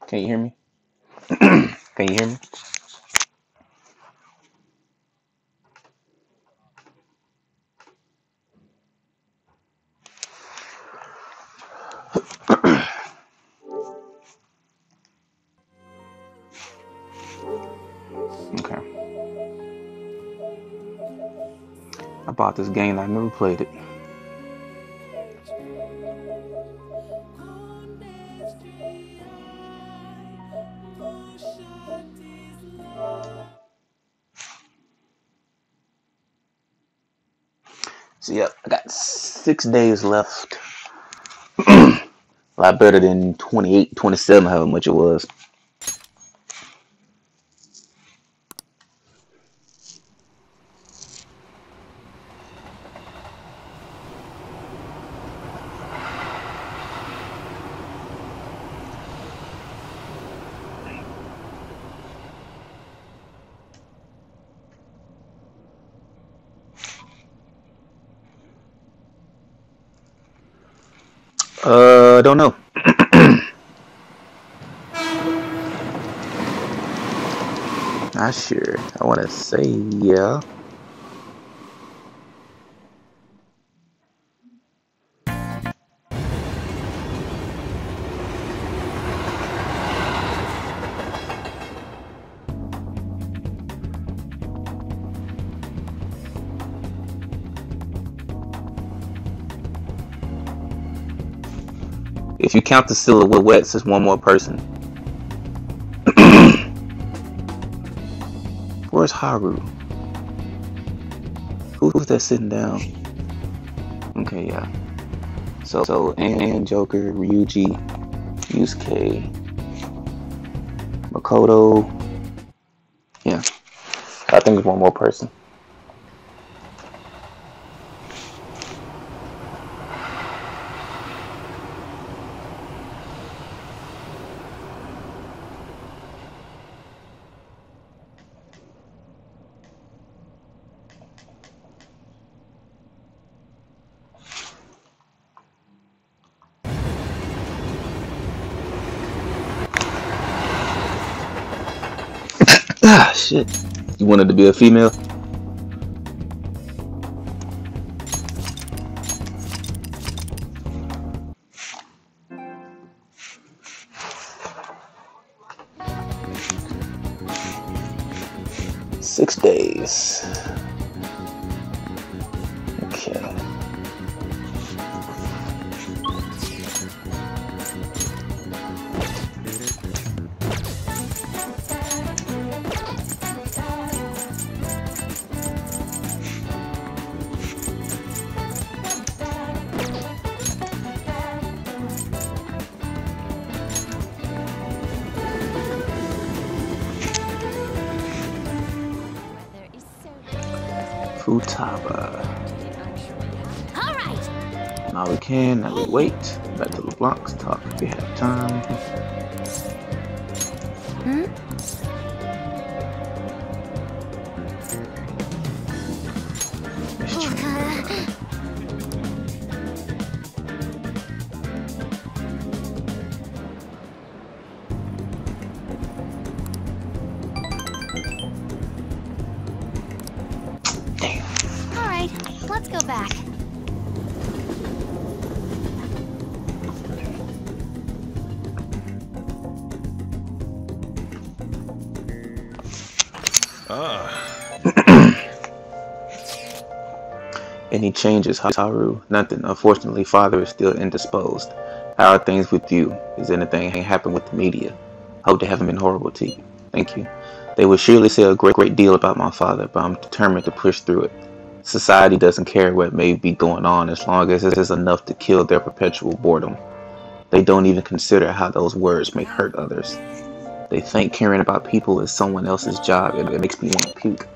Can you hear me? Can you hear me? Okay. I bought this game. I never played it. So yep, I got 6 days left. A lot better than 28, 27, however much it was. Don't know. Not sure. I want to say yeah. If you count the silhouettes as one more person. Where's Haru? Who's that sitting down? Okay, yeah. So and Joker, Ryuji, Yusuke, Makoto. Yeah. I think it's one more person. Ah, shit. You wanted to be a female? Six days. Okay. Futaba. Now we can, now we wait. Back to the blocks, talk if we have time. Let's go back. Any changes, Haru? Nothing. Unfortunately, father is still indisposed. How are things with you? Has anything happened with the media? Hope they haven't been horrible to you. Thank you. They will surely say a great deal about my father, but I'm determined to push through it. Society doesn't care what may be going on as long as it is enough to kill their perpetual boredom. They don't even consider how those words may hurt others. They think caring about people is someone else's job, and it makes me want to puke.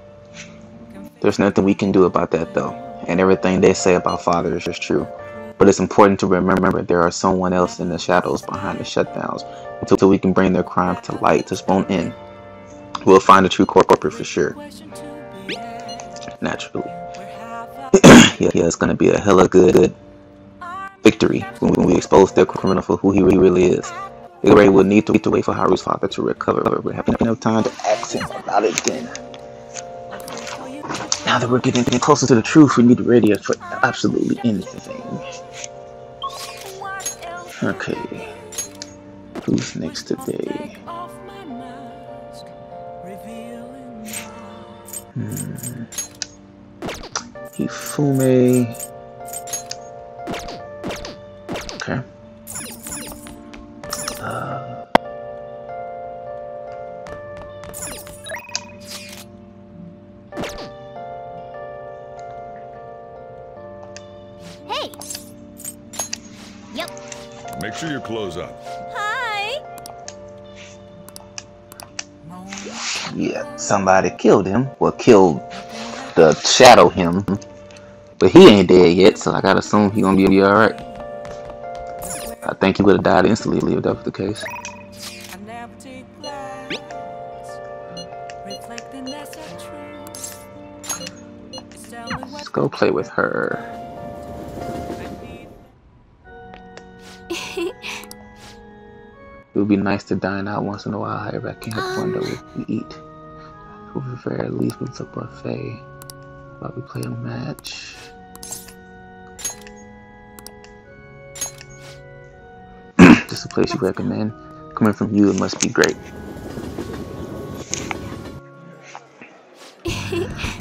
There's nothing we can do about that though, and everything they say about father is just true. But it's important to remember there are someone else in the shadows behind the shutdowns until we can bring their crimes to light to spawn in. We'll find the true corporate for sure. Naturally. Yeah, it's gonna be a hella good victory when we expose their criminal for who he really is. Igarashi will need to wait for Haru's father to recover. We'll have enough time to ask him about it then. Now that we're getting closer to the truth, we need ready for absolutely anything. Okay. Who's next today? Hifume. Okay. Hey. Yep. Make sure you close up. Hi. Yeah, somebody killed him. Well, killed the shadow him. But he ain't dead yet, so I gotta assume he gonna be alright. I think he would have died instantly if that was the case. Let's go play with her. It would be nice to dine out once in a while, however I can't have fun though if we eat. We prefer at least with a buffet while we play a match. Just a place you recommend. Coming from you, it must be great.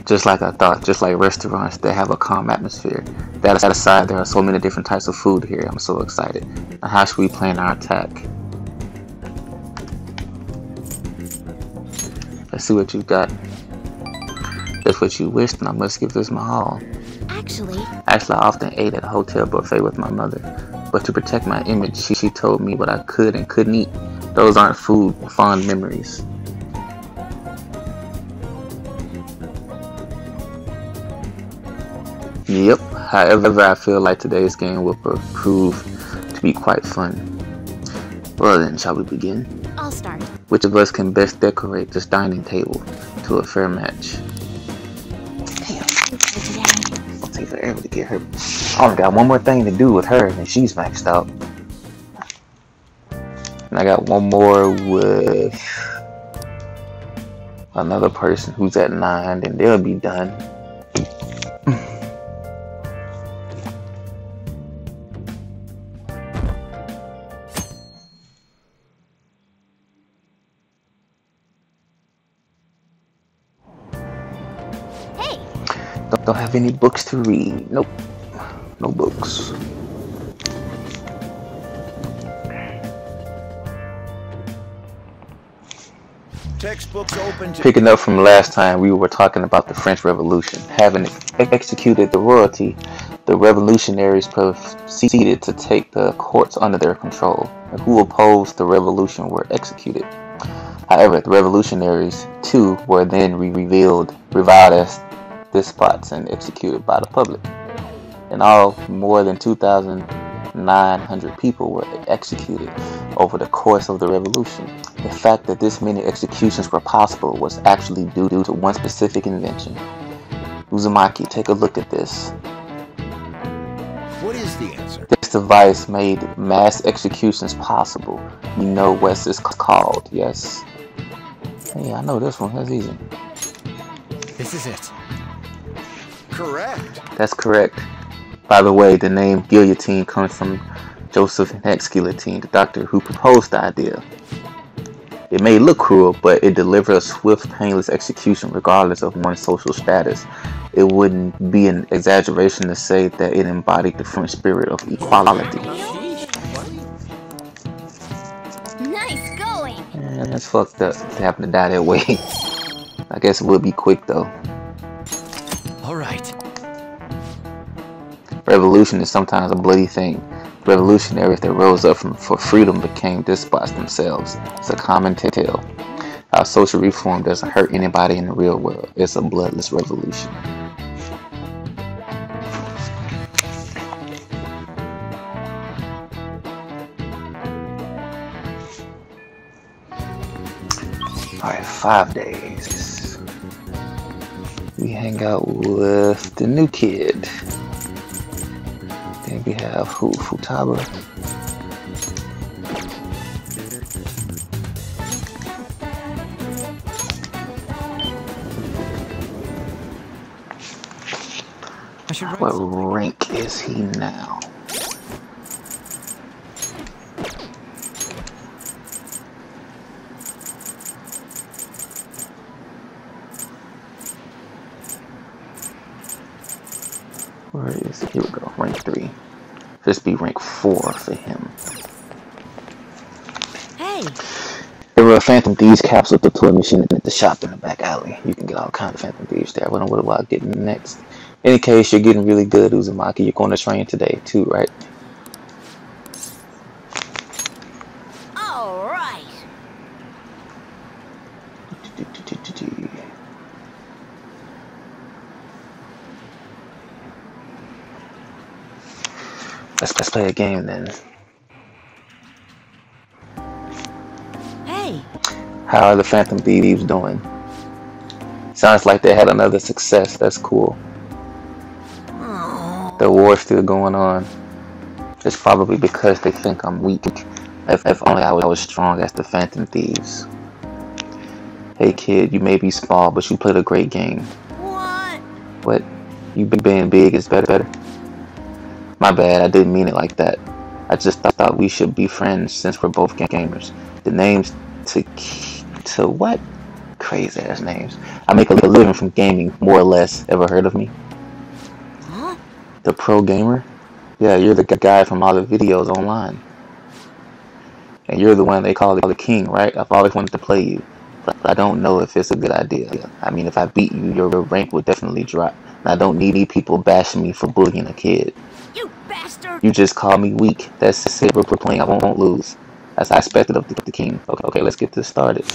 Just like I thought, just like restaurants that have a calm atmosphere. That aside, there are so many different types of food here. I'm so excited. Now, how should we plan our attack? Let's see what you got. That's what you wished, and I must give this my all. Actually, I often ate at a hotel buffet with my mother, but to protect my image, she told me what I could and couldn't eat. Those aren't fond memories. Yep. However, I feel like today's game will prove to be quite fun. Well then, shall we begin? I'll start. Which of us can best decorate this dining table to a fair match? Damn. It'll take forever to get her. I only got one more thing to do with her, and she's maxed out. And I got one more with another person who's at 9, and they'll be done. Don't have any books to read. Nope. No books. Textbooks open to Picking up from last time, we were talking about the French Revolution. Having executed the royalty, the revolutionaries proceeded to take the courts under their control, and who opposed the revolution were executed. However, the revolutionaries, too, were then reviled as despots and executed by the public. In all, more than 2,900 people were executed over the course of the revolution. The fact that this many executions were possible was actually due to one specific invention. Uzumaki, take a look at this. What is the answer? This device made mass executions possible. You know what it's called, yes? Hey, I know this one. That's easy. This is it. Correct. That's correct. By the way, the name guillotine comes from Joseph Hex Guillotine, the doctor who proposed the idea. It may look cruel, but it delivered a swift, painless execution regardless of one's social status. It wouldn't be an exaggeration to say that it embodied the French spirit of equality. Nice going. Man, that's fucked up to happen to die that way. I guess it would be quick though. Alright. Revolution is sometimes a bloody thing. Revolutionaries that rose up for freedom became despots themselves. It's a common tale. Our social reform doesn't hurt anybody in the real world. It's a bloodless revolution. Alright, 5 days. We hang out with the new kid. Then we have Futaba. should write What something. rank is he now? Where is he? Here we go. Rank 3. This be rank 4 for him. Hey, There were a Phantom Thieves capsule to toy machine at the shop in the back alley. You can get all kinds of Phantom Thieves there. We don't know what I'm getting next. In any case, you're getting really good, Uzumaki. You're going to train today too, right? all right. Let's play a game then. Hey, How are the Phantom Thieves doing? Sounds like they had another success. That's cool. The war's still going on. It's probably because they think I'm weak. If only I was strong as the Phantom Thieves. Hey kid, you may be small, but you played a great game. what? What? You being big is better? My bad, I didn't mean it like that. I just thought we should be friends since we're both gamers. The name's to what? Crazy ass names. I make a living from gaming, more or less. Ever heard of me? Huh? The pro gamer? Yeah, you're the guy from all the videos online. And you're the one they call the king, right? I've always wanted to play you. But I don't know if it's a good idea. I mean, if I beat you, your rank would definitely drop. And I don't need people bashing me for bullying a kid. You bastard! You just call me weak. That's it. We're playing. I won't lose. As I expected of the king. Okay, let's get this started.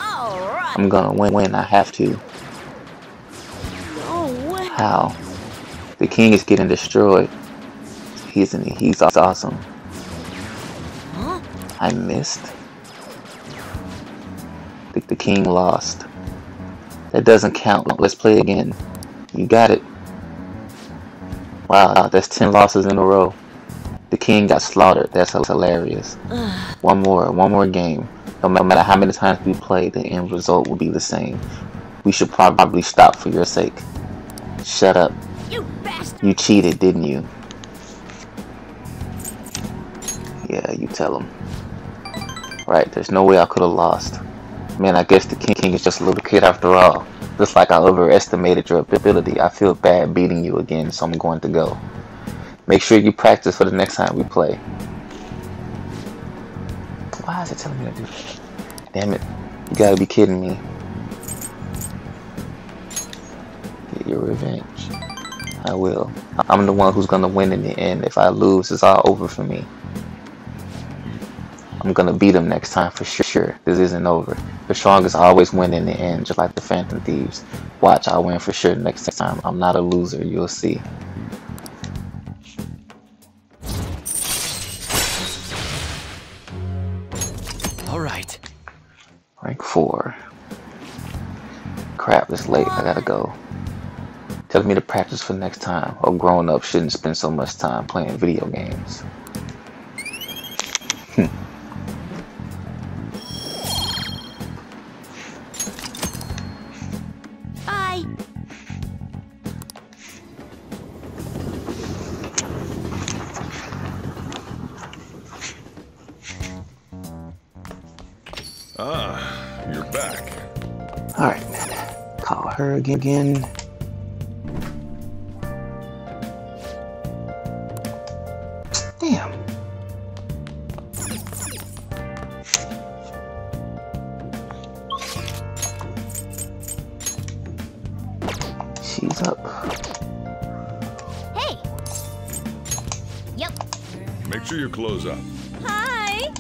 All right. I'm gonna win. I have to. No way. How? The king is getting destroyed. He's awesome. Huh? I missed. The king lost. That doesn't count. Let's play again. You got it. Wow, that's 10 losses in a row. The king got slaughtered. That's hilarious. One more game. No matter how many times we play, the end result will be the same. We should probably stop for your sake. Shut up. You bastard! You cheated, didn't you? Yeah, you tell him. Right, there's no way I could have lost. Man, I guess the king is just a little kid after all. Looks like I overestimated your ability. I feel bad beating you again, so I'm going to go. Make sure you practice for the next time we play. Why is it telling me to do that? Damn it. You gotta be kidding me. Get your revenge. I will. I'm the one who's gonna win in the end. If I lose, it's all over for me. I'm gonna beat him next time for sure. This isn't over. The strongest always win in the end, just like the Phantom Thieves. Watch, I'll win for sure next time. I'm not a loser, you'll see. All right. Rank 4. Crap, it's late. I gotta go. Telling me to practice for next time. Or grown up shouldn't spend so much time playing video games. Bye. Ah, you're back. Alright. Call her again. Damn. She's up. Hey. Yep. Make sure you close up. Hi.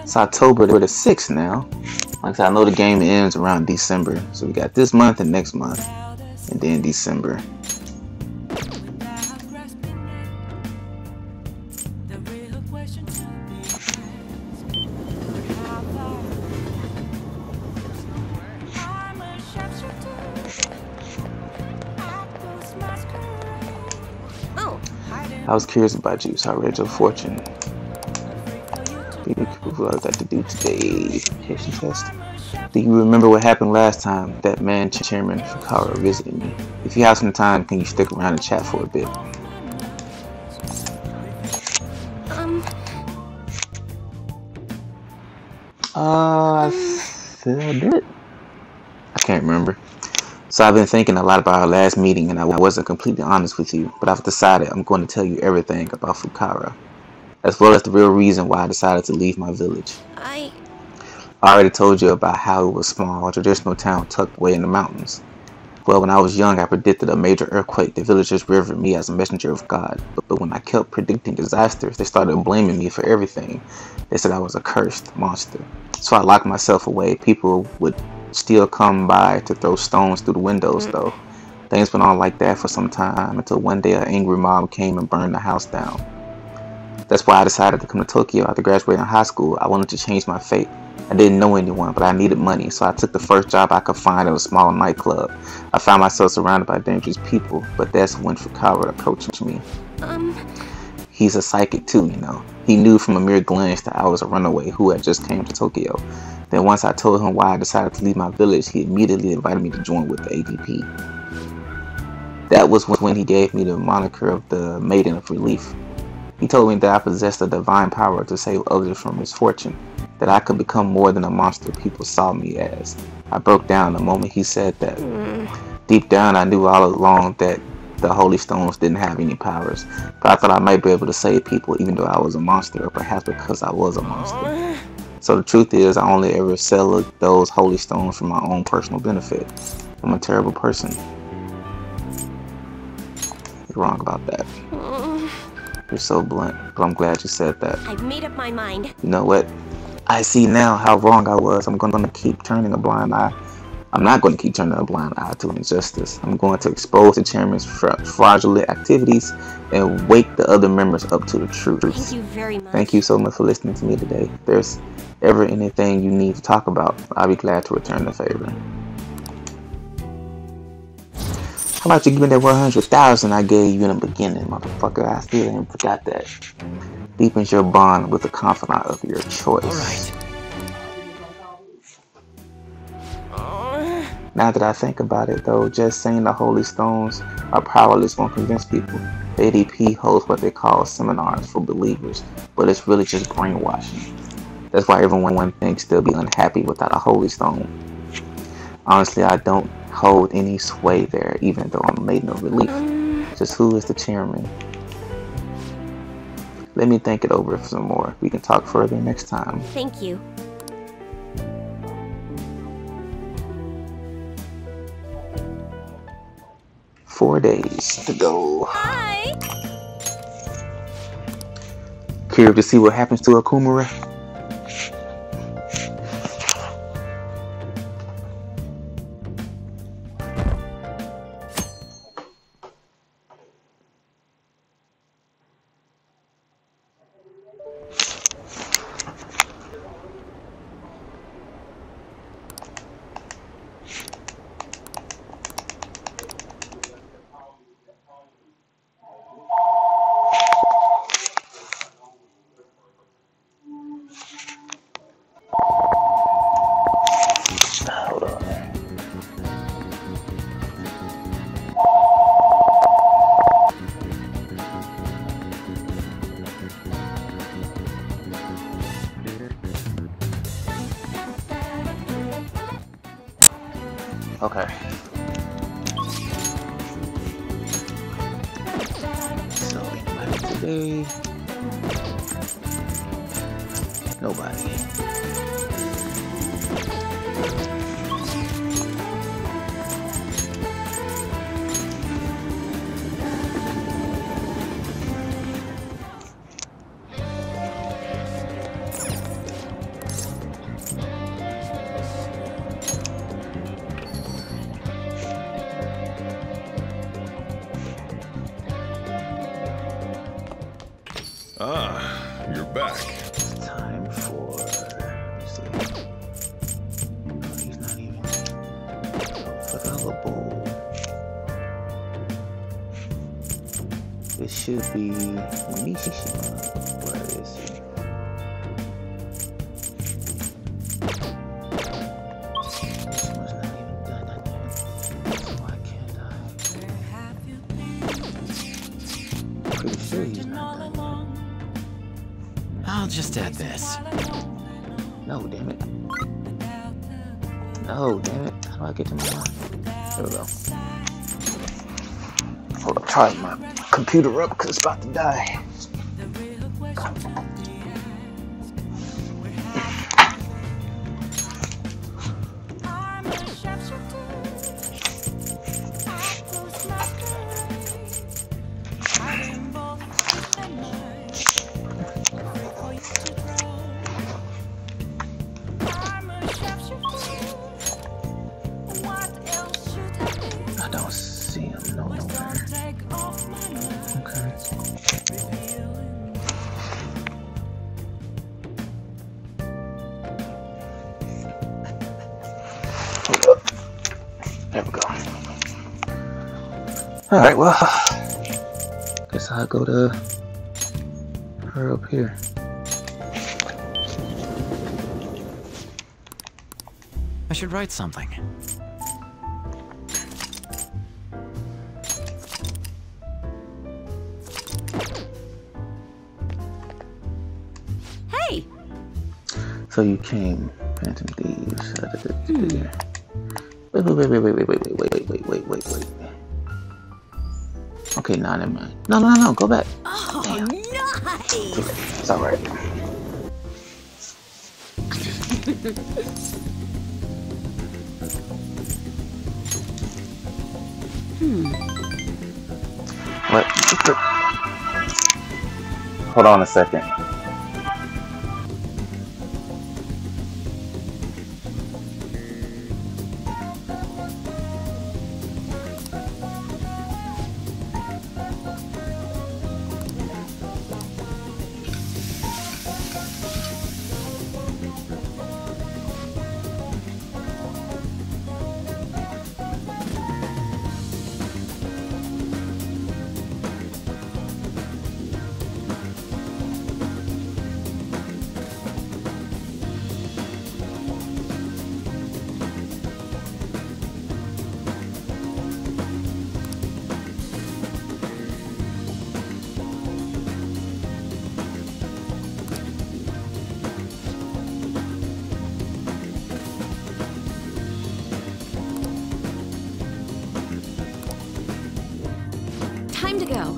It's October the 6th now. Like I said, I know the game ends around December. So we got this month and next month. And then December. Oh. I was curious about you, so I read your fortune. What I got to do today? Education test. Do you remember what happened last time that man Chairman Fukawa visited me? If you have some time, can you stick around and chat for a bit? I did it. I can't remember. So I've been thinking a lot about our last meeting, and I wasn't completely honest with you, but I've decided I'm going to tell you everything about Fukawa, as well as the real reason why I decided to leave my village. I already told you about how it was a small, traditional town tucked away in the mountains. Well, when I was young, I predicted a major earthquake. The villagers revered me as a messenger of God. But when I kept predicting disasters, they started blaming me for everything. They said I was a cursed monster. So I locked myself away. People would still come by to throw stones through the windows, though. Things went on like that for some time until one day an angry mob came and burned the house down. That's why I decided to come to Tokyo after graduating high school. I wanted to change my fate. I didn't know anyone, but I needed money, so I took the first job I could find at a small nightclub. I found myself surrounded by dangerous people, but that's when Fukawa approached me. He's a psychic too, you know. He knew from a mere glance that I was a runaway who had just came to Tokyo. Then once I told him why I decided to leave my village, he immediately invited me to join with the ADP. That was when he gave me the moniker of the Maiden of Relief. He told me that I possessed a divine power to save others from misfortune, that I could become more than a monster people saw me as. I broke down the moment he said that. Deep down, I knew all along that the Holy Stones didn't have any powers, but I thought I might be able to save people even though I was a monster, or perhaps because I was a monster. So the truth is, I only ever sell those Holy Stones for my own personal benefit. I'm a terrible person. You're wrong about that. You're so blunt, but I'm glad you said that. I've made up my mind. You know what? I see now how wrong I was. I'm going to keep turning a blind eye. I'm not going to keep turning a blind eye to injustice. I'm going to expose the chairman's fraudulent activities and wake the other members up to the truth. Thank you very much. Thank you so much for listening to me today. If there's ever anything you need to talk about, I'll be glad to return the favor. How about you give me that 100,000 I gave you in the beginning, motherfucker? I still ain't forgot that. Deepens your bond with the confidant of your choice. Alright. Now that I think about it, though, just saying the Holy Stones are powerless won't convince people. The ADP holds what they call seminars for believers, but it's really just brainwashing. That's why everyone thinks they'll be unhappy without a Holy Stone. Honestly, I don't hold any sway there, even though I'm Maiden of Relief. Just who is the chairman? Let me think it over some more. We can talk further next time. Thank you. Four days to go. Bye. Curious to see what happens to Akumura? Okay. So, anybody today? Nobody. Ah, you're back. It's time for. Let's see. He's not even available. It should be Mishishima. Where is he? pretty sure he's not done I'll just add this. yet. No, damn it. No, damn it. How do I get to my line? There we go. Hold up, charge my computer up because it's about to die. I don't see him nowhere. Okay. Hold up. There we go. Alright, well, guess I'll go to her up here. I should write something. Hey! So you came, Phantom Thieves. Wait. Okay, nah, never mind. No, go back. Oh, Damn. nice! It's alright. What? Hold on a second. Time to go.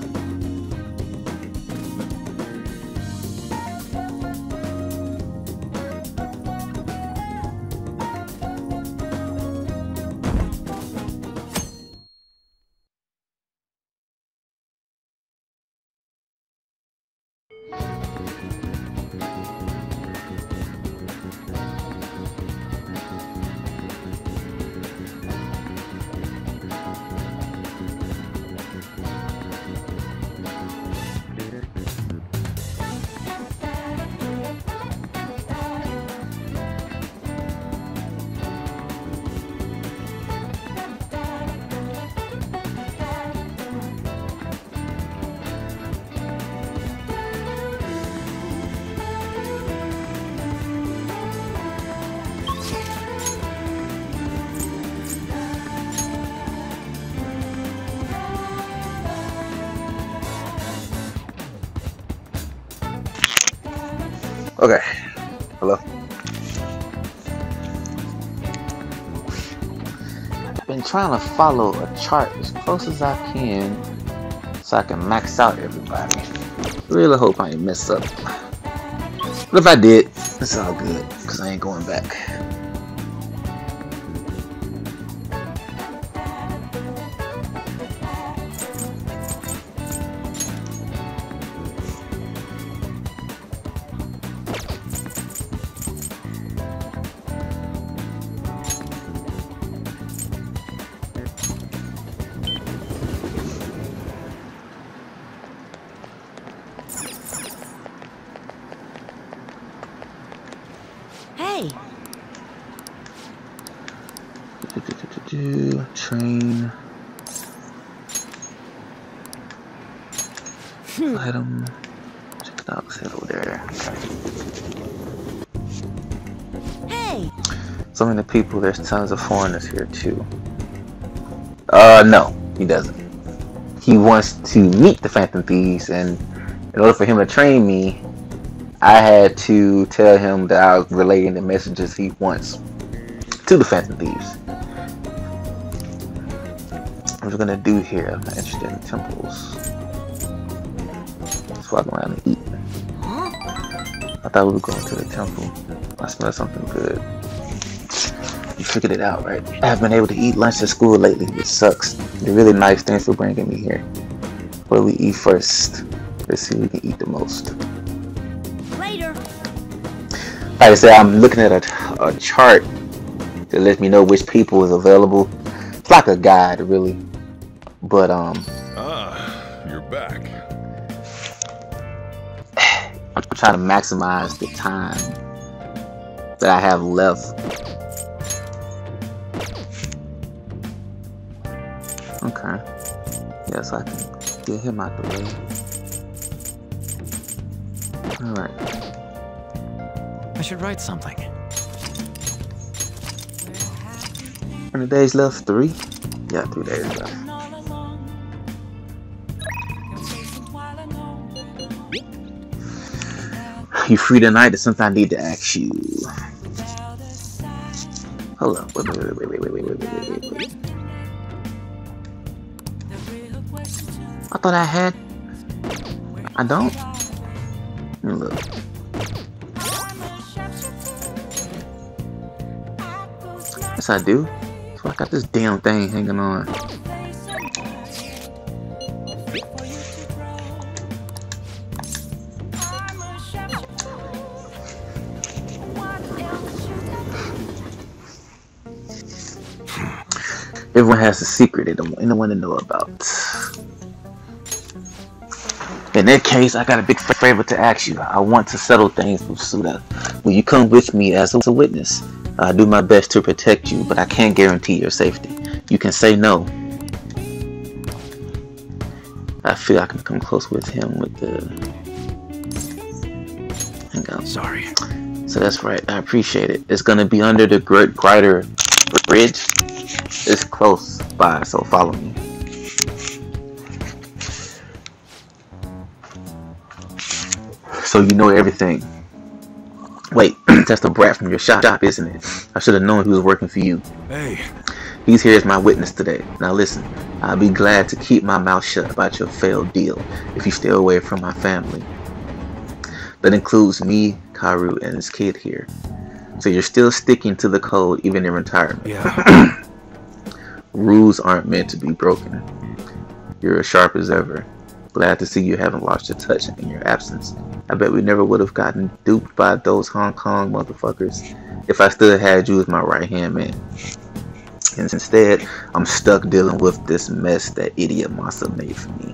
Okay. Hello. I've been trying to follow a chart as close as I can so I can max out everybody. Really hope I ain't mess up. But if I did, it's all good because I ain't going back. Hey! Train. Item. Check it out. It's over there. Okay. Hey! So many people. There's tons of foreigners here too. No, he doesn't. he wants to meet the Phantom Thieves, and in order for him to train me, I had to tell him that I was relaying the messages he wants to the Phantom Thieves. What we're gonna do here, I'm not interested in temples. Let's walk around and eat. I thought we were going to the temple. I smell something good. You figured it out, right? I haven't been able to eat lunch at school lately, which sucks. They're really nice. Thanks for bringing me here. What do we eat first? Let's see what we can eat the most. Later. Like I said, I'm looking at a chart that lets me know which people is available. It's like a guide, really. But you're back. I'm trying to maximize the time that I have left. Okay. Yeah, so I can get him out the way. Alright. I should write something. How many days left? 3? Yeah, 3 days left. You free tonight? There's something I need to ask you. Hold up. Wait. I thought I had. I don't. Let me look. Yes, I do. So I got this damn thing hanging on. Everyone has a secret they don't want anyone to know about. In that case, I got a big favor to ask you. I want to settle things with Suda. Will you come with me as a witness? I do my best to protect you, but I can't guarantee your safety. You can say no. I feel I can come close with him with the... Hang on. Sorry. So that's right. I appreciate it. It's gonna be under the Grider Bridge. It's close by, so follow me. So you know everything. Wait, that's the brat from your shop, isn't it? I should have known he was working for you. Hey. He's here as my witness today. Now listen, I'll be glad to keep my mouth shut about your failed deal if you stay away from my family. That includes me, Karu, and his kid here. So you're still sticking to the code even in retirement. Yeah. Rules aren't meant to be broken. You're as sharp as ever. Glad to see you haven't lost your touch in your absence. I bet we never would have gotten duped by those Hong Kong motherfuckers if I still had you as my right-hand man. And instead, I'm stuck dealing with this mess that idiot Masa made for me.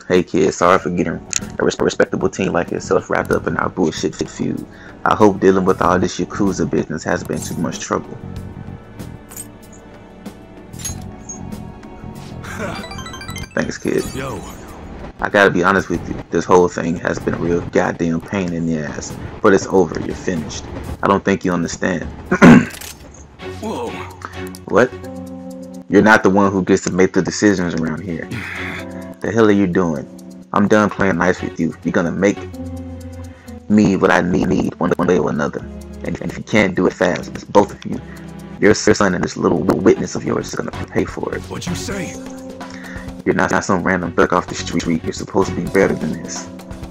Hey kid, sorry for getting a respectable team like yourself wrapped up in our bullshit feud. I hope dealing with all this Yakuza business has been too much trouble. Thanks, kid. Yo. I gotta be honest with you, this whole thing has been a real goddamn pain in the ass. But it's over, you're finished. I don't think you understand. Whoa. What? You're not the one who gets to make the decisions around here. The hell are you doing? I'm done playing nice with you. You're gonna make me what I need one way or another. And if you can't do it fast, it's both of you. Your son and this little witness of yours is gonna pay for it. What you say? You're not some random thug off the street. You're supposed to be better than this.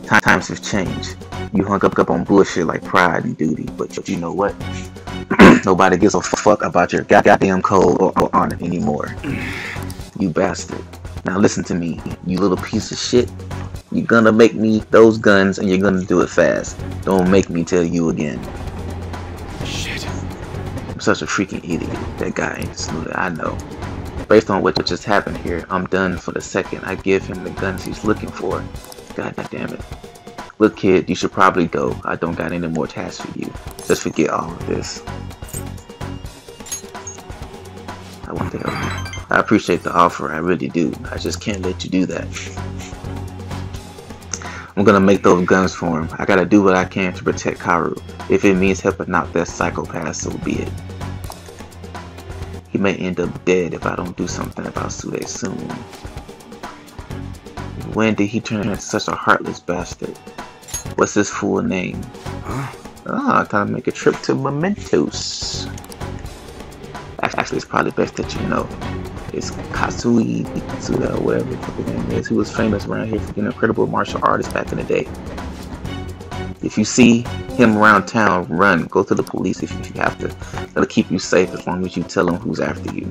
Times have changed. You hung up on bullshit like pride and duty, but you know what? Nobody gives a fuck about your goddamn code or honor anymore. You bastard. Now listen to me, you little piece of shit. You're gonna make me those guns and you're gonna do it fast. Don't make me tell you again. Shit. I'm such a freaking idiot. That guy ain't smooth, I know. Based on what just happened here, I'm done for the second I give him the guns he's looking for. God damn it. Look kid, you should probably go. I don't got any more tasks for you. Just forget all of this. I want to help you. I appreciate the offer, I really do. I just can't let you do that. I'm gonna make those guns for him. I gotta do what I can to protect Karu. If it means helping out that psychopath, so be it. He may end up dead if I don't do something about Sude soon. When did he turn into such a heartless bastard? What's his full name? Ah, time to make a trip to Mementos. Actually, it's probably best that you know. It's Kasui Ikatsuda, whatever his name is. He was famous around here for being an incredible martial artist back in the day. If you see him around town, run. Go to the police if you have to. That'll keep you safe as long as you tell them who's after you.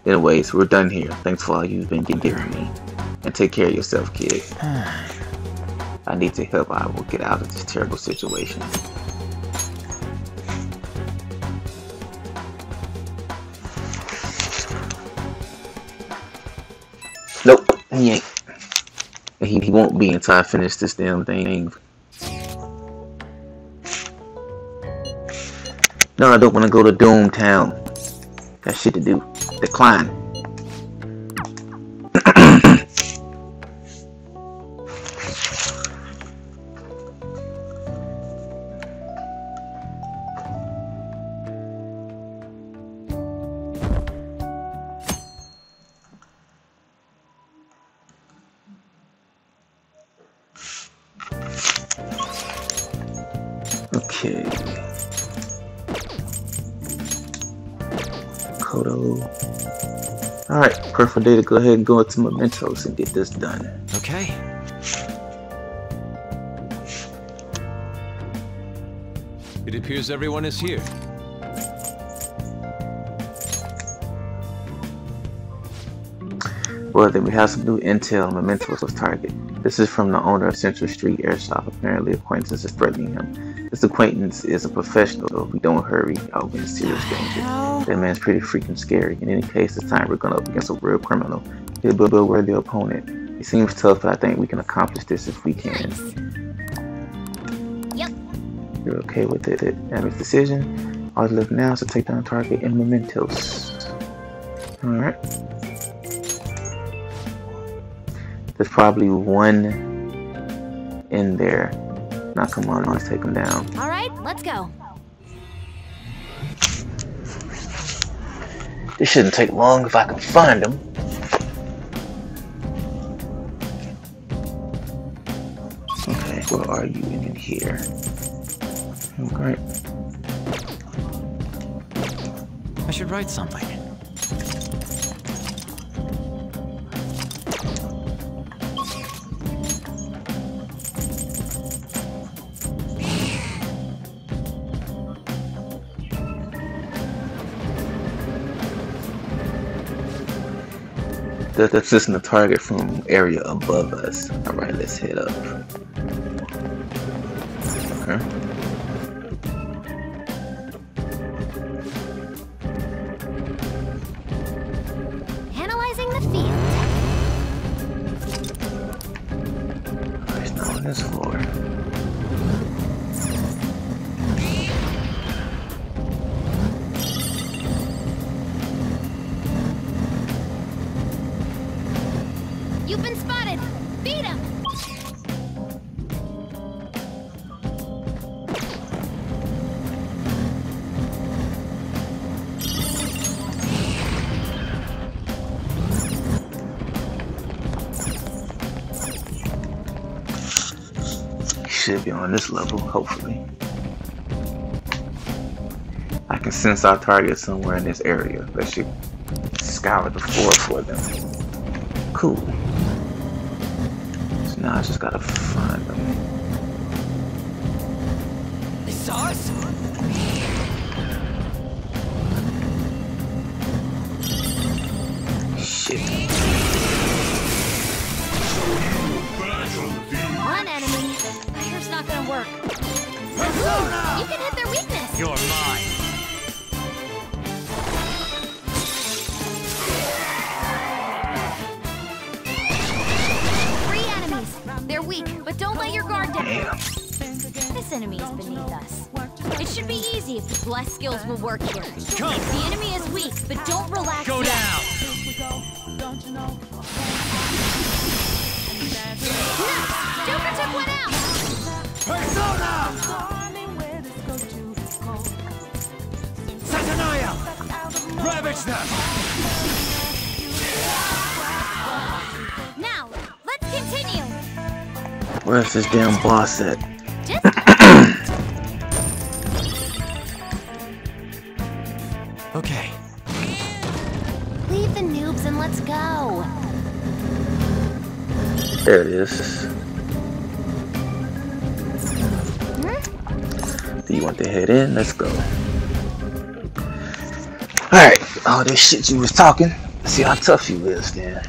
Anyways, we're done here. Thanks for all you've been giving me. And take care of yourself, kid. I need your help. I will get out of this terrible situation. Nope, he ain't. He won't be until I finish this damn thing. No, I don't want to go to Doom Town. Got shit to do. Decline. Okay. Kodo. Alright, perfect day to go ahead and go into Mementos and get this done. Okay. It appears everyone is here. Well, then we have some new intel on Mementos' target. This is from the owner of Central Street Airshop. Apparently, acquaintance is threatening him. This acquaintance is a professional, though. If we don't hurry, I'll be in serious danger. That man's pretty freaking scary. In any case, this time we're going up against a real criminal. He'll be a worthy opponent. He seems tough, but I think we can accomplish this if we can. Yep. You're okay with it? Adam's decision. All that's left now is to take down target in Mementos. Alright. There's probably one in there. Now come on, let's take him down. All right, let's go. This shouldn't take long if I can find him. Okay, where are you in here? Okay. I should write something. That's just the target from area above us. Alright, let's head up. Okay. Analyzing the field. There's no one on this floor. You've been spotted. Beat him. Should be on this level, hopefully. I can sense our target somewhere in this area. Let's just scour the floor for them. Cool. So now I just gotta find them. They saw us? Shit. One enemy. Fire's not gonna work. You can hit their weakness. You're mine. They're weak, but don't let your guard down. Damn. This enemy is beneath us. It should be easy if the blessed skills will work here. Come. The enemy is weak, but don't relax. Go yet. down. Nice. Joker took one out. Persona! Satanaya! Ravage them! Now, Where's this damn boss at? Okay. Leave the noobs and let's go. There it is. Do you want to head in? Let's go. Alright, all this shit you was talking. Let's see how tough you is then.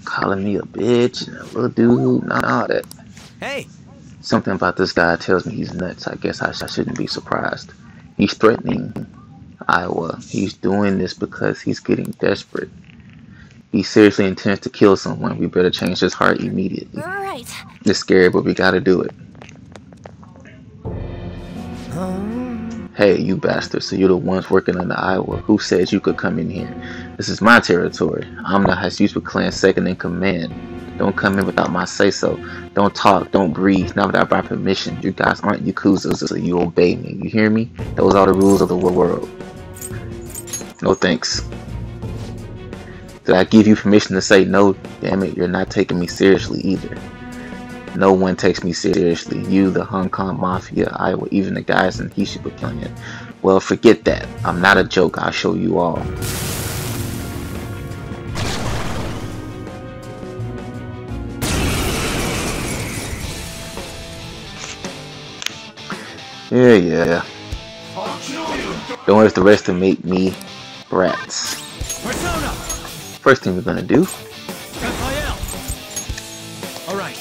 Calling me a bitch and a little dude and all that. Hey! Something about this guy tells me he's nuts. I guess I shouldn't be surprised. He's threatening Iowa. He's doing this because he's getting desperate. He seriously intends to kill someone. We better change his heart immediately. All right. It's scary, but we gotta do it. Hey, you bastard. So you're the ones working under Iowa. Who says you could come in here? This is my territory. I'm the Hasuisu clan second in command. Don't come in without my say-so. Don't talk, don't breathe, not without my permission. You guys aren't Yakuza, so you obey me. You hear me? Those are the rules of the world. No thanks. Did I give you permission to say no? Damn it, you're not taking me seriously either. No one takes me seriously. You, the Hong Kong Mafia, Iowa, even the guys in Hishiba clan. Well, forget that. I'm not a joke. I'll show you all. Yeah. Don't let the rest of them make me brats. Persona! First thing we're gonna do. Raphael! Alright.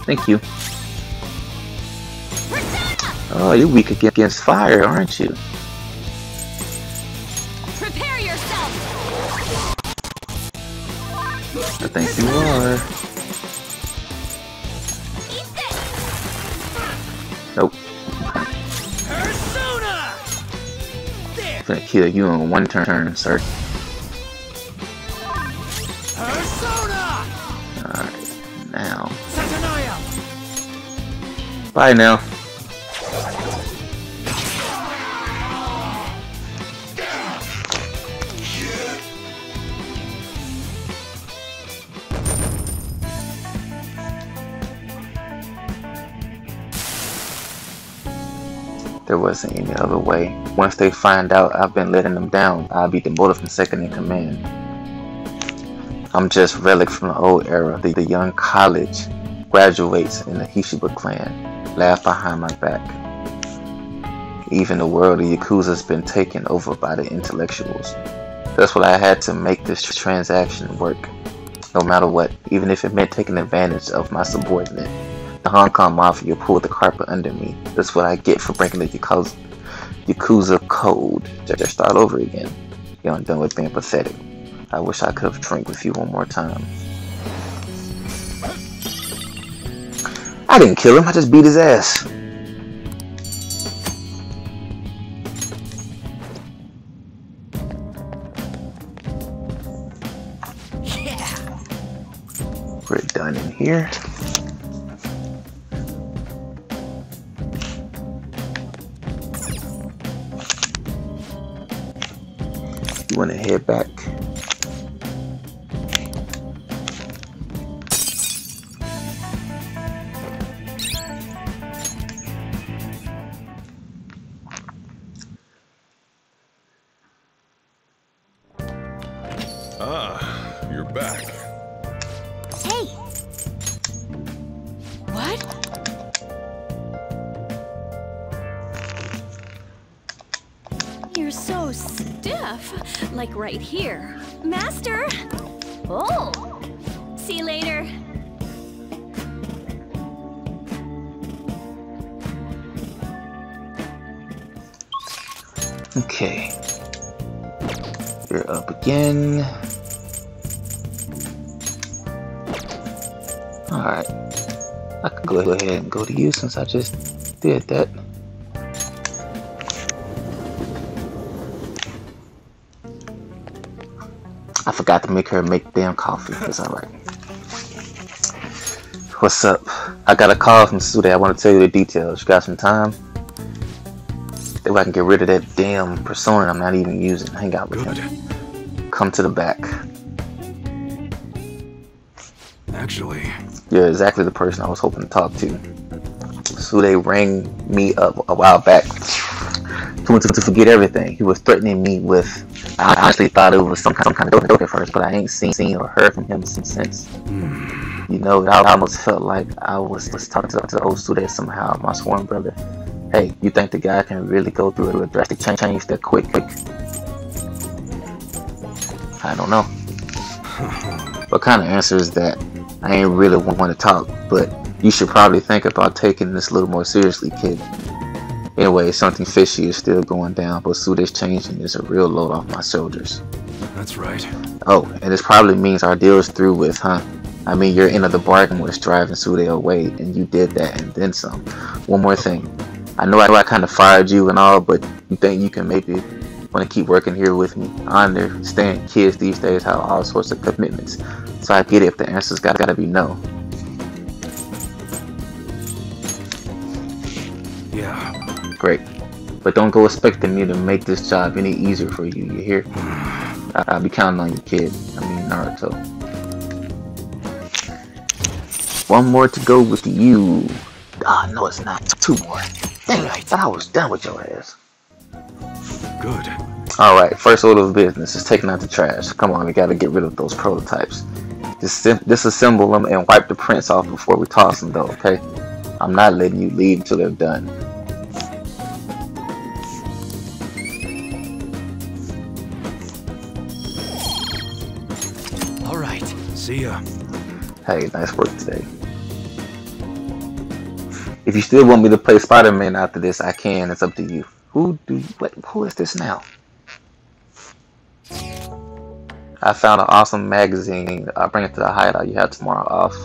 Thank you. Oh, you're weak against fire, aren't you? Prepare yourself. I think you are. Eat this. Nope. Persona! I'm gonna kill you in one turn, sir. Persona! Alright, now. Satanaya! Bye now. There wasn't any other way. Once they find out I've been letting them down, I'll be demoted from second in command. I'm just relic from the old era. The young college graduates in the Hishiba clan laugh behind my back. Even the world of Yakuza's been taken over by the intellectuals. That's what I had to make this transaction work. No matter what, even if it meant taking advantage of my subordinate. The Hong Kong Mafia pulled the carpet under me. That's what I get for breaking the Yakuza code. Just start over again. You're done with being pathetic. I wish I could have drank with you one more time. I didn't kill him, I just beat his ass. Yeah! We're done in here. You want to head back? Ah, you're back. Hey. What? You're so stiff. Like right here. Master! Oh! See you later. Okay. You're up again. Alright. I can go ahead and go to you since I just did that. I forgot to make her make damn coffee. It's alright. What's up? I got a call from Sude. I want to tell you the details. You got some time? That way I can get rid of that damn persona I'm not even using. Hang out with him. come to the back. Actually, You're exactly the person I was hoping to talk to. Sude rang me up a while back. Told me to forget everything. He was threatening me with. I honestly thought it was some kind of joke at first, but I ain't seen or heard from him since. You know, I almost felt like I was talking to old Sude somehow, my sworn brother. Hey, you think the guy can really go through a drastic change that quick? I don't know. What kind of answer is that? I ain't really want to talk, but you should probably think about taking this a little more seriously, kid. Anyway, something fishy is still going down, but Sude's changing is a real load off my shoulders. that's right. Oh, and this probably means our deal is through with, huh? I mean, your end of the bargain was driving Sude away, and you did that and then some. One more thing. I know I kind of fired you and all, but you think you can maybe want to keep working here with me? I understand kids these days have all sorts of commitments, so I get it if the answer's gotta be no. Yeah. Great. But don't go expecting me to make this job any easier for you, you hear? I'll be counting on you, kid. I mean, Naruto. One more to go with you. Ah, no it's not. Two more. Dang, I thought I was done with your ass. Good. Alright, first order of business is taking out the trash. Come on, we gotta get rid of those prototypes. Disassemble them and wipe the prints off before we toss them though, okay? I'm not letting you leave until they're done. Alright. See ya. Hey, nice work today. If you still want me to play Spider-Man after this, I can. It's up to you. Who is this now? I found an awesome magazine. I'll bring it to the hideout. You have tomorrow off.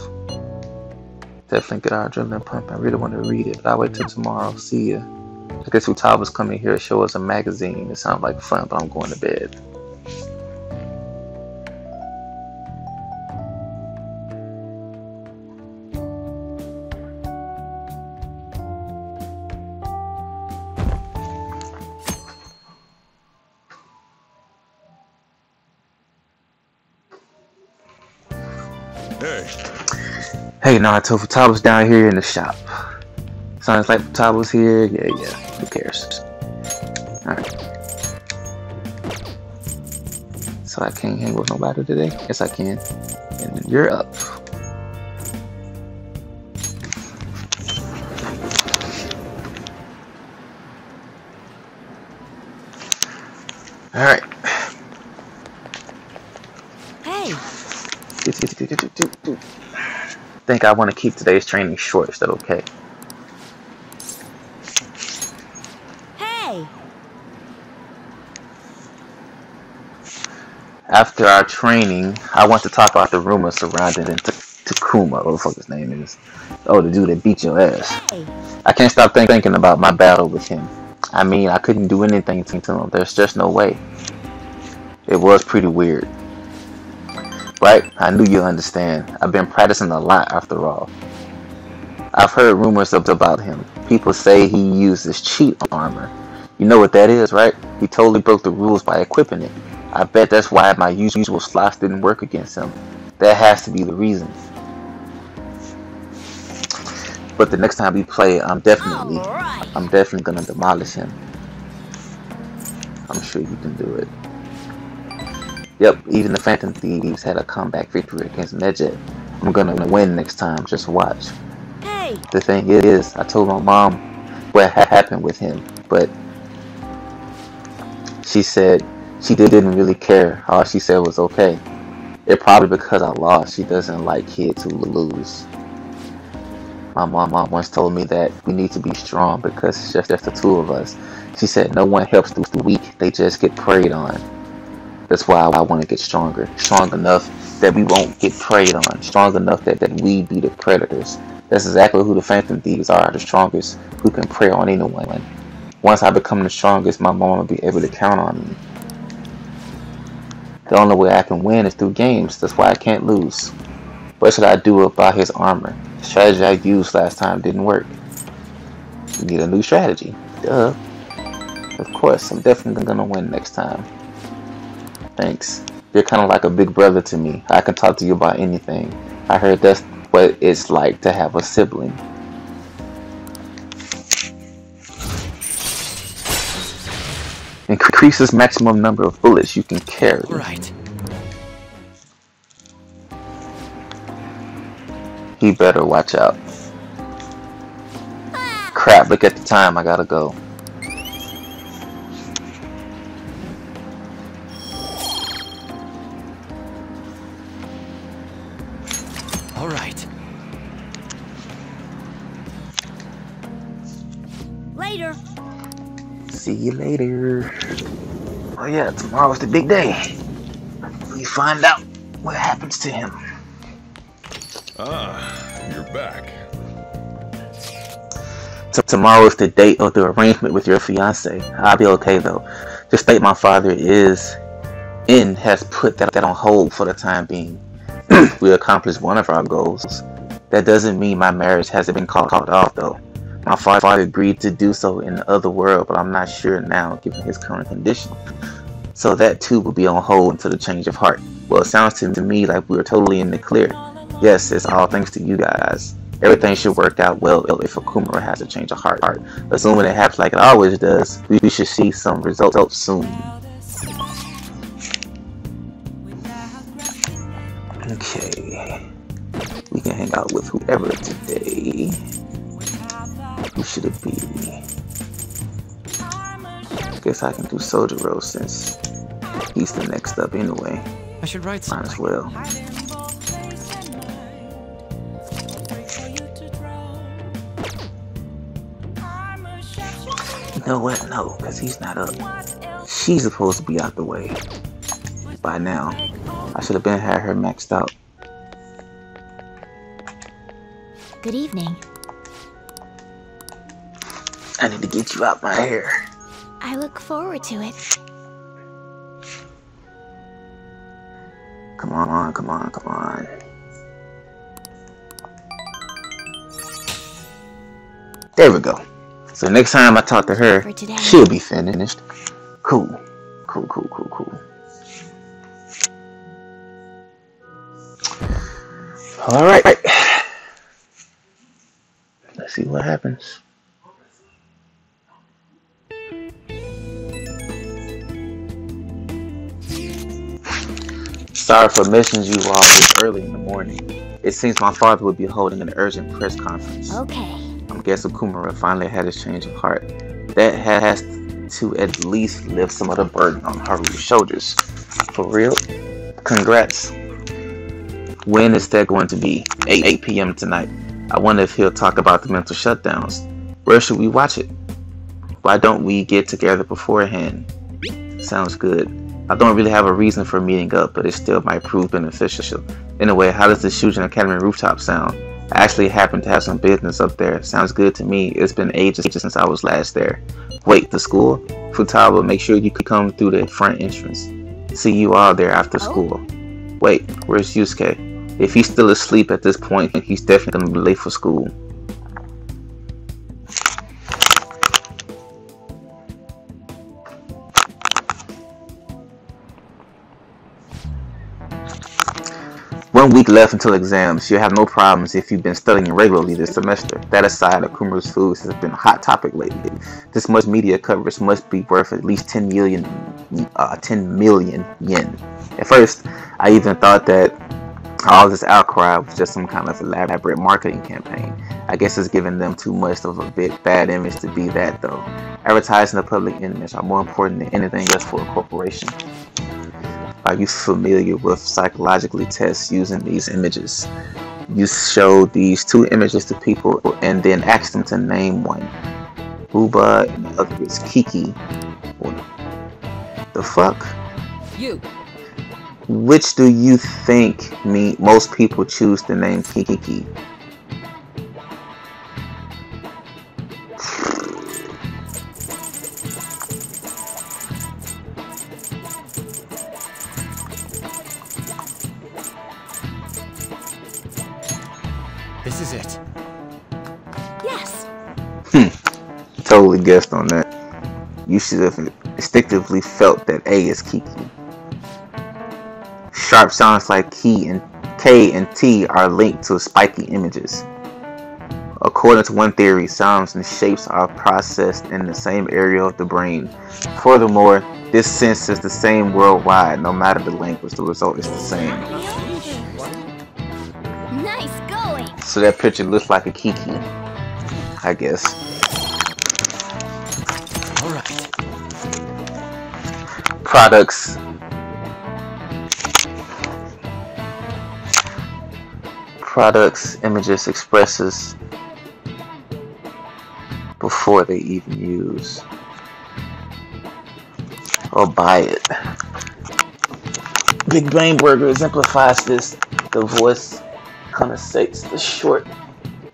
Definitely get our adrenaline pump. I really want to read it, but I'll wait till tomorrow. See ya. I guess Utaba's coming here to show us a magazine. It sounds like fun, but I'm going to bed. Hey Naruto, Futaba's down here in the shop. Sounds like Futaba's here. Yeah, who cares? Alright. So I can't hang with nobody today? Yes I can. And then you're up. Alright. Hey, I think I want to keep today's training short. Is that okay? hey! After our training, I want to talk about the rumors surrounding Takuma, what the fuck his name is. Oh, the dude that beat your ass. Hey! I can't stop thinking about my battle with him. I mean, I couldn't do anything to him. There's just no way. It was pretty weird. Right? I knew you'd understand. I've been practicing a lot after all. I've heard rumors about him. People say he uses cheat armor. You know what that is, right? He totally broke the rules by equipping it. I bet that's why my usual slots didn't work against him. That has to be the reason. But the next time we play, I'm definitely gonna demolish him. I'm sure you can do it. Yep, even the Phantom Thieves had a comeback victory against Nejet. I'm gonna win next time, just watch. Hey! The thing is, I told my mom what happened with him, but she said she didn't really care. All she said was okay. It probably because I lost. She doesn't like kids who lose. My mom once told me that we need to be strong because it's just the two of us. She said no one helps the weak, they just get preyed on. That's why I want to get stronger. Strong enough that we won't get preyed on. Strong enough that we be the predators. That's exactly who the Phantom Thieves are, the strongest, who can prey on anyone. Once I become the strongest, my mom will be able to count on me. The only way I can win is through games. That's why I can't lose. What should I do about his armor? The strategy I used last time didn't work. We need a new strategy. Duh. Of course, I'm definitely gonna win next time. Thanks. You're kind of like a big brother to me. I can talk to you about anything. I heard that's what it's like to have a sibling. Increases maximum number of bullets you can carry. All right. He better watch out. Crap, look at the time. I gotta go. All right. Later. See you later. Oh yeah, tomorrow's the big day. We find out what happens to him. Ah, you're back. Tomorrow is the date of the arrangement with your fiance. I'll be okay though. Just state my father has put that on hold for the time being. We accomplished one of our goals. That doesn't mean my marriage hasn't been called off though. My father agreed to do so in the other world, but I'm not sure now given his current condition. So that too will be on hold until the change of heart. Well, it sounds to me like we are totally in the clear. Yes, it's all thanks to you guys. Everything should work out well if Okumura has a change of heart. Assuming it happens like it always does, we should see some results soon. Okay. We can hang out with whoever today. Who should it be? Guess I can do Sojiro since he's the next up anyway. I should write Might something. as well. You know what? No, because he's not up. She's supposed to be out the way by now. I should have had her maxed out. Good evening. I need to get you out my hair. I look forward to it. Come on, come on, come on. There we go. So next time I talk to her, For today. she'll be finished. Cool. Cool, cool, cool, cool. Alright. Let's see what happens. Sorry for missing you all this early in the morning. It seems my father would be holding an urgent press conference. Okay. I'm guessing Okumura finally had his change of heart. That has to at least lift some of the burden on Haru's shoulders. For real? Congrats. When is that going to be? 8 p.m. tonight. I wonder if he'll talk about the mental shutdowns. Where should we watch it? Why don't we get together beforehand? Sounds good. I don't really have a reason for meeting up, but it still might prove beneficial. Anyway, how does the Shujin Academy rooftop sound? I actually happen to have some business up there. Sounds good to me. It's been ages since I was last there. Wait, the school? Futaba, make sure you can come through the front entrance. See you all there after school. Wait, where's Yusuke? If he's still asleep at this point, he's definitely going to be late for school. One week left until exams. You'll have no problems if you've been studying regularly this semester. That aside, Okumura's foods has been a hot topic lately. This much media coverage must be worth at least 10 million yen. At first, I even thought that all this outcry was just some kind of elaborate marketing campaign. I guess it's giving them too much of a bad image to be that though. Advertising the public image are more important than anything else for a corporation. Are you familiar with psychologically tests using these images? You show these two images to people and then ask them to name one. Uba and the other is Kiki. What the fuck? You. Which do you think most people choose the name Kiki? This is it. Yes. Totally guessed on that. You should have instinctively felt that A is Kiki. sharp sounds like K and T are linked to spiky images. According to one theory, sounds and shapes are processed in the same area of the brain. Furthermore, this sense is the same worldwide. No matter the language, the result is the same. Nice going. So that picture looks like a Kiki, I guess. All right. Products, images, expresses before they even use or buy it. Big Brain Burger exemplifies this. The voice condensates the short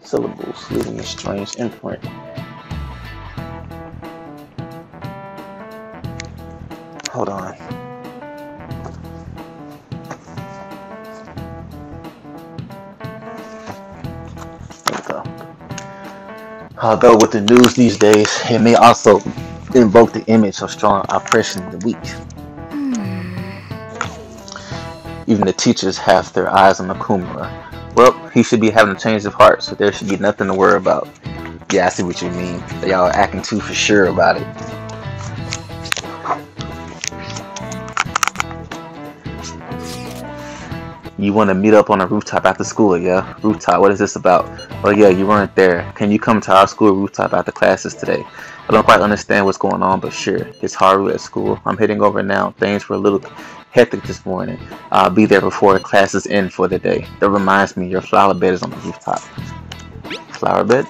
syllables, leaving a strange imprint. Hold on. There we go. Although with the news these days, it may also invoke the image of strong oppression in the weak. Even the teachers have their eyes on Nakamura. Well, he should be having a change of heart, so there should be nothing to worry about. Yeah, I see what you mean. Y'all are acting too for sure about it. You want to meet up on a rooftop after school, yeah? Rooftop, what is this about? Oh yeah, you weren't there. Can you come to our school rooftop after classes today? I don't quite understand what's going on, but sure. It's Haru at school. I'm heading over now. Things were a little hectic this morning. I'll be there before classes end for the day. That reminds me, your flower bed is on the rooftop. Flower bed?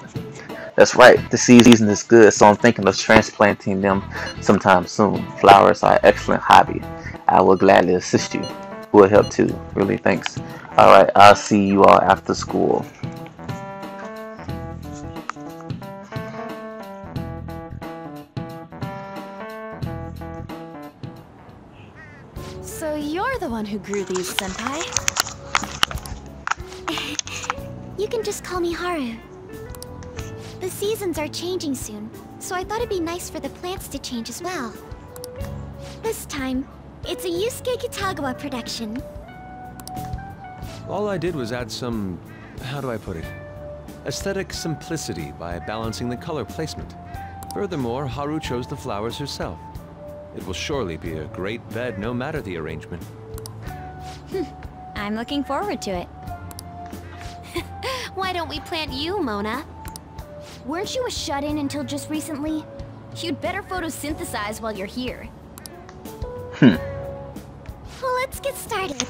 That's right. The season is good, so I'm thinking of transplanting them sometime soon. Flowers are an excellent hobby. I will gladly assist you. Will help too. Really, thanks. Alright, I'll see you all after school. So you're the one who grew these, Senpai? You can just call me Haru. The seasons are changing soon, so I thought it'd be nice for the plants to change as well. This time, it's a Yusuke Kitagawa production. All I did was add some, how do I put it, aesthetic simplicity by balancing the color placement. Furthermore, Haru chose the flowers herself. It will surely be a great bed no matter the arrangement. I'm looking forward to it. Why don't we plant you, Mona? Weren't you a shut-in until just recently? You'd better photosynthesize while you're here. Well, let's get started.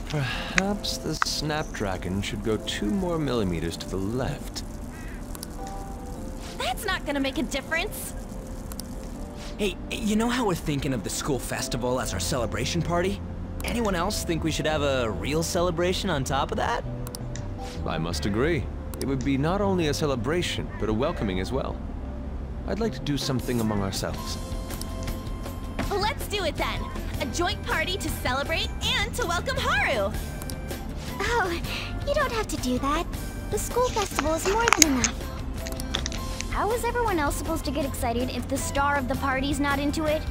Perhaps the Snapdragon should go 2 more millimeters to the left. That's not gonna make a difference. Hey, you know how we're thinking of the school festival as our celebration party? Anyone else think we should have a real celebration on top of that? I must agree. It would be not only a celebration, but a welcoming as well. I'd like to do something among ourselves. Let's do it then. A joint party to celebrate and to welcome Haru. Oh, you don't have to do that. The school festival is more than enough. How is everyone else supposed to get excited if the star of the party's not into it?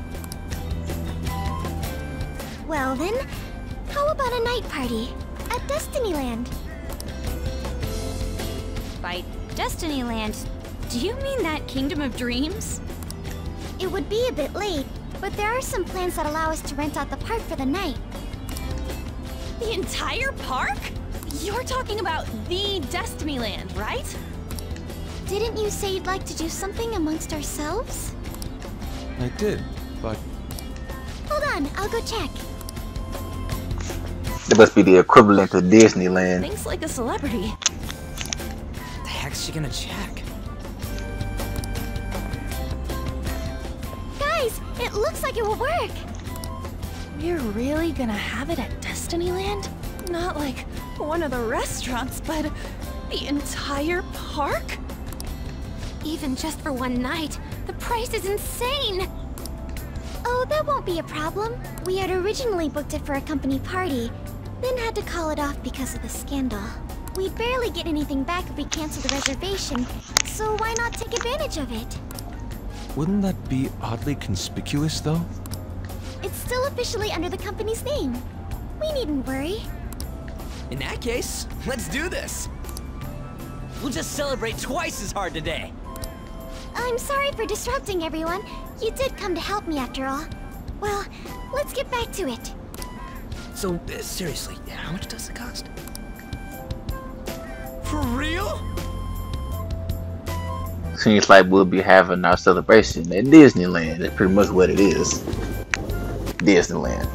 Well then, how about a night party at Destinyland? By Destinyland, do you mean that Kingdom of Dreams? It would be a bit late, but there are some plans that allow us to rent out the park for the night. The entire park? You're talking about the Destinyland, right? Didn't you say you'd like to do something amongst ourselves? I did, but... Hold on, I'll go check. That must be the equivalent of Disneyland. Thinks like a celebrity. The heck's she gonna check? Guys, it looks like it will work. We're really gonna have it at Destinyland? Not like one of the restaurants, but the entire park? Even just for one night, the price is insane! Oh, that won't be a problem. We had originally booked it for a company party, then had to call it off because of the scandal. We'd barely get anything back if we canceled the reservation, so why not take advantage of it? Wouldn't that be oddly conspicuous, though? It's still officially under the company's name. We needn't worry. In that case, let's do this. We'll just celebrate twice as hard today. I'm sorry for disrupting everyone. You did come to help me after all. Well, let's get back to it. So, seriously, how much does it cost? For real? Seems like we'll be having our celebration at Disneyland. That's pretty much what it is. Disneyland.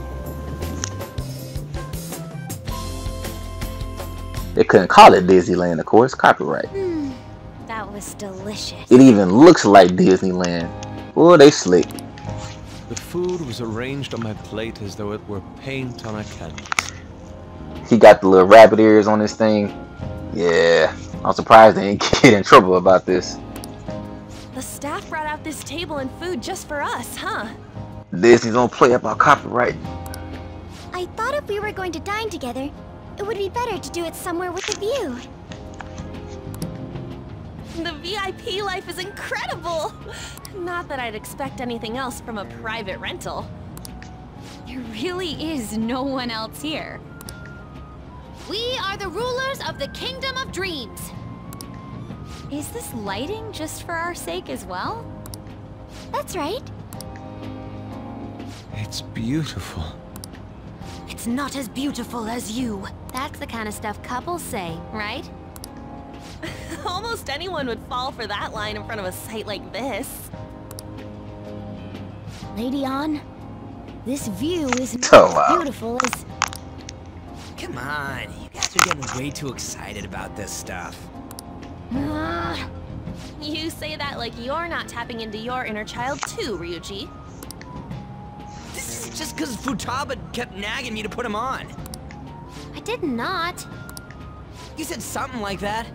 They couldn't call it Disneyland, of course. Copyright. That was delicious. It even looks like Disneyland. Oh, they slick. The food was arranged on my plate as though it were paint on a canvas. He got the little rabbit ears on this thing. Yeah, I'm surprised they didn't get in trouble about this. The staff brought out this table and food just for us, huh? Disney don't play about copyright. I thought if we were going to dine together, it would be better to do it somewhere with a view. The VIP life is incredible! Not that I'd expect anything else from a private rental. There really is no one else here. We are the rulers of the Kingdom of Dreams. Is this lighting just for our sake as well? That's right. It's beautiful. It's not as beautiful as you. That's the kind of stuff couples say, right? Almost anyone would fall for that line in front of a site like this. Lady Ann, this view is not Oh, wow. as beautiful as... Come on, you guys are getting way too excited about this stuff. You say that like you're not tapping into your inner child too, Ryuji. This is just because Futaba kept nagging me to put him on. I did not. You said something like that.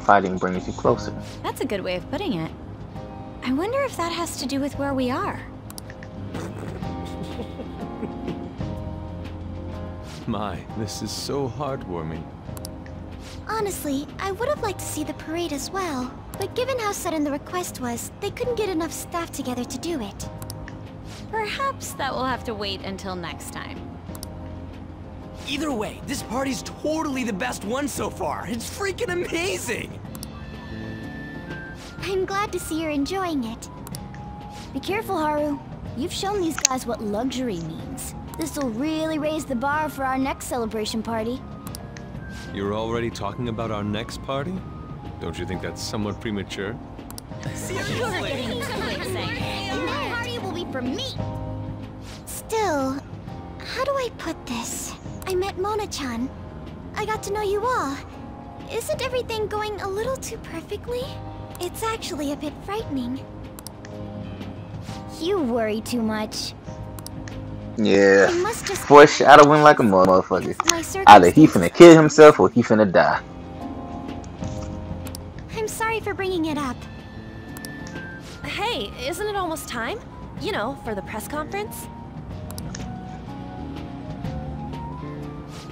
Fighting brings you closer. That's a good way of putting it. I wonder if that has to do with where we are. My, this is so heartwarming. Honestly, I would have liked to see the parade as well. But given how sudden the request was, they couldn't get enough staff together to do it. Perhaps that will have to wait until next time. Either way, this party's totally the best one so far. It's freaking amazing! I'm glad to see you're enjoying it. Be careful, Haru. You've shown these guys what luxury means. This'll really raise the bar for our next celebration party. You're already talking about our next party? Don't you think that's somewhat premature? Seriously? And that party will be for me! Still, how do I put this? I met Mona-chan. I got to know you all. Isn't everything going a little too perfectly? It's actually a bit frightening. You worry too much. Yeah. I must just Foreshadowing like a motherfucker. my Either he circumstances. finna kill himself or he finna die. I'm sorry for bringing it up. Hey, isn't it almost time? You know, for the press conference?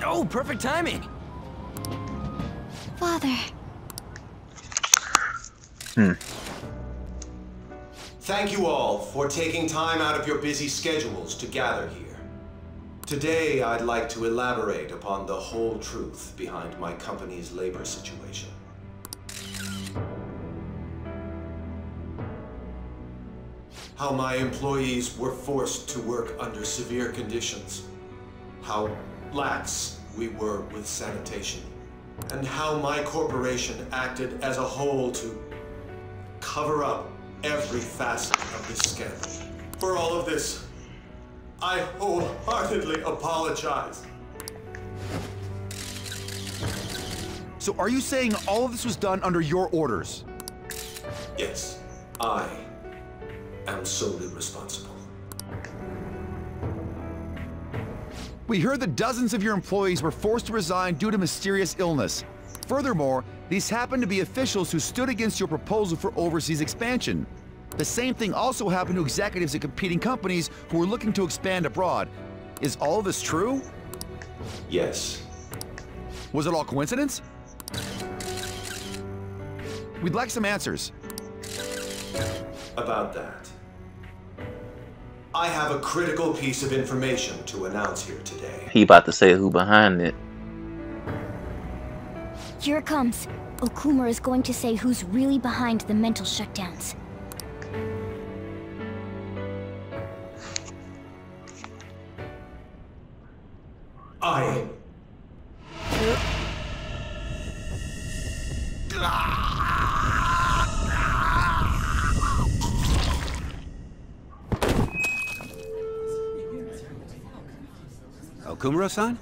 Oh, perfect timing! Father. Thank you all for taking time out of your busy schedules to gather here. Today, I'd like to elaborate upon the whole truth behind my company's labor situation. How my employees were forced to work under severe conditions. How lax we were with sanitation. And how my corporation acted as a whole to cover up every facet of this scandal. For all of this, I wholeheartedly apologize. So are you saying all of this was done under your orders? Yes, I am solely responsible. We heard that dozens of your employees were forced to resign due to mysterious illness. Furthermore, these happened to be officials who stood against your proposal for overseas expansion. The same thing also happened to executives at competing companies who were looking to expand abroad. Is all of this true? Yes. Was it all coincidence? We'd like some answers. about that. I have a critical piece of information to announce here today. He about to say who behind it. Here it comes. Okumura is going to say who's really behind the mental shutdowns. Okumura-san?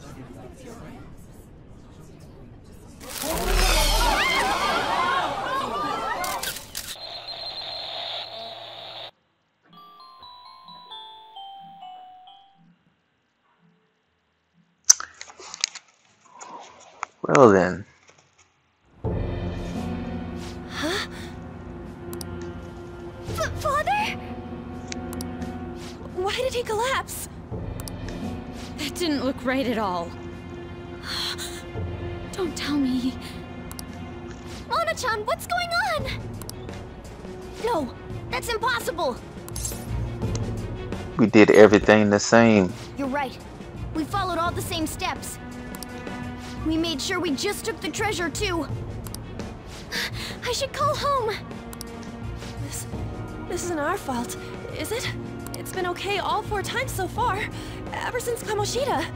Well then. Huh? Father? Why did he collapse? That didn't look right at all. Don't tell me. Mona-chan, what's going on? No, that's impossible. We did everything the same. You're right. We followed all the same steps. We made sure we just took the treasure, too. I should call home. This isn't our fault, is it? It's been okay all 4 times so far, ever since Kamoshida.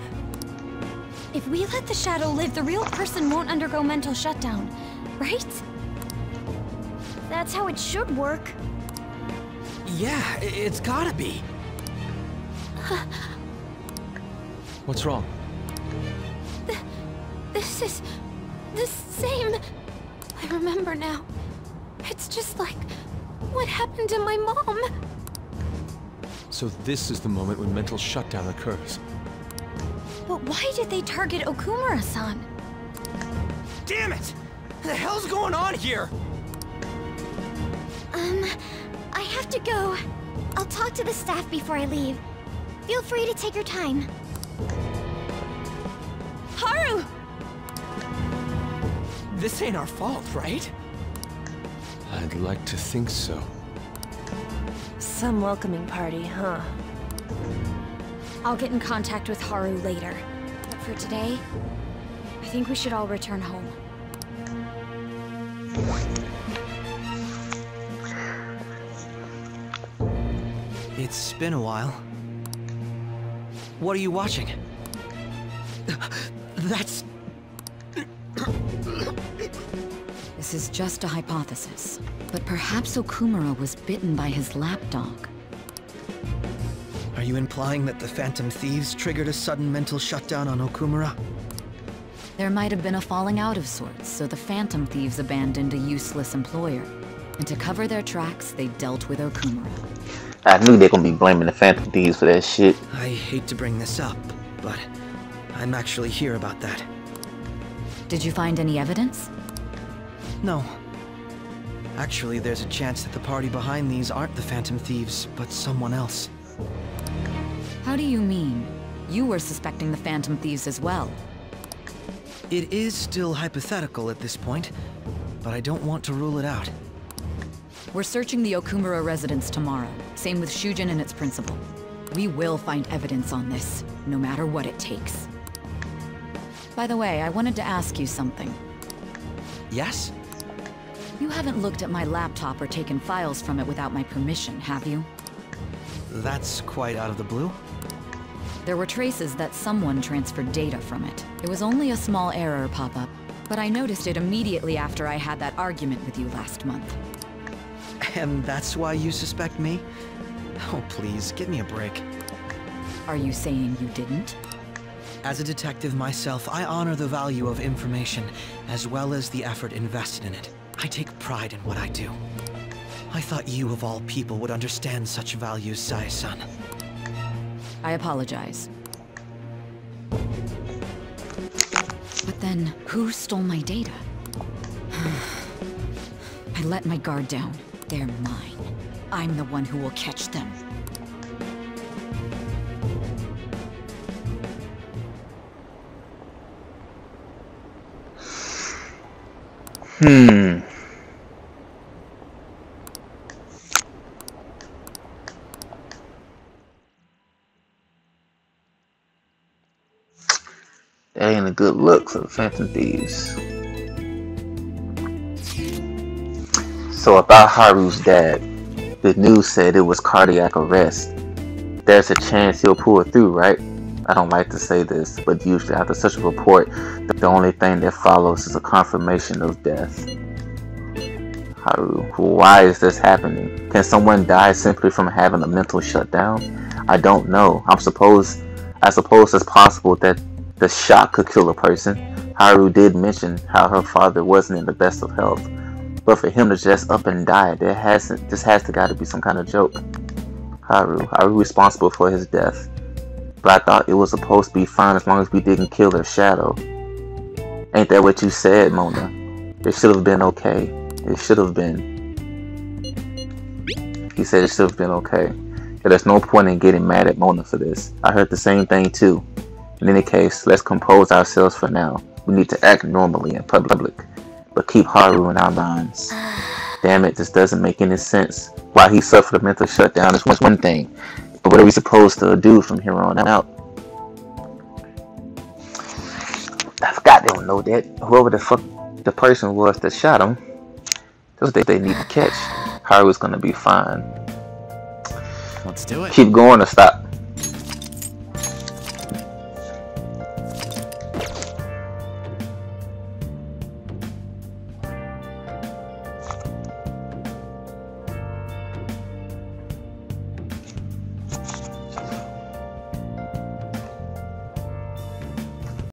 If we let the shadow live, the real person won't undergo mental shutdown, right? That's how it should work. Yeah, it's gotta be. What's wrong? This is the same. I remember now. It's just like what happened to my mom. So this is the moment when mental shutdown occurs. But why did they target Okumura-san? Damn it! What the hell's going on here? I have to go. I'll talk to the staff before I leave. Feel free to take your time. Haru! This ain't our fault, right? I'd like to think so. Some welcoming party, huh? I'll get in contact with Haru later. But for today, I think we should all return home. It's been a while. What are you watching? That's... This is just a hypothesis, but perhaps Okumura was bitten by his lapdog. Are you implying that the Phantom Thieves triggered a sudden mental shutdown on Okumura? There might have been a falling out of sorts, so the Phantom Thieves abandoned a useless employer. And to cover their tracks, they dealt with Okumura. I knew they were gonna be blaming the Phantom Thieves for that shit. I hate to bring this up, but I'm actually here about that. Did you find any evidence? No. Actually, there's a chance that the party behind these aren't the Phantom Thieves, but someone else. How do you mean? You were suspecting the Phantom Thieves as well. It is still hypothetical at this point, but I don't want to rule it out. We're searching the Okumura residence tomorrow. Same with Shujin and its principal. We will find evidence on this, no matter what it takes. By the way, I wanted to ask you something. Yes? You haven't looked at my laptop or taken files from it without my permission, have you? That's quite out of the blue. There were traces that someone transferred data from it. It was only a small error pop-up, but I noticed it immediately after I had that argument with you last month. And that's why you suspect me? Oh, please, give me a break. Are you saying you didn't? As a detective myself, I honor the value of information, as well as the effort invested in it. I take pride in what I do. I thought you, of all people, would understand such values, Sae-san. I apologize. But then, who stole my data? I let my guard down. They're mine. I'm the one who will catch them. maintain the good looks of Phantom Thieves. So about Haru's dad, the news said it was cardiac arrest. There's a chance he'll pull it through, right? I don't like to say this, but usually after such a report, the only thing that follows is a confirmation of death. Haru, why is this happening? Can someone die simply from having a mental shutdown? I don't know. I suppose it's possible that the shock could kill a person. Haru did mention how her father wasn't in the best of health, but for him to just up and die, this has to gotta be some kind of joke. Haru, are we responsible for his death? But I thought it was supposed to be fine as long as we didn't kill their shadow. Ain't that what you said, Mona? It should have been okay. It should have been. He said it should have been okay. But there's no point in getting mad at Mona for this. I heard the same thing too. In any case, let's compose ourselves for now. We need to act normally in public, but keep Haru in our minds. Damn it, this doesn't make any sense. Why he suffered a mental shutdown is one thing, but what are we supposed to do from here on out? I forgot they don't know that. Whoever the fuck the person was that shot him, that's what they need to catch. Haru's gonna be fine. Let's do it. Keep going or stop.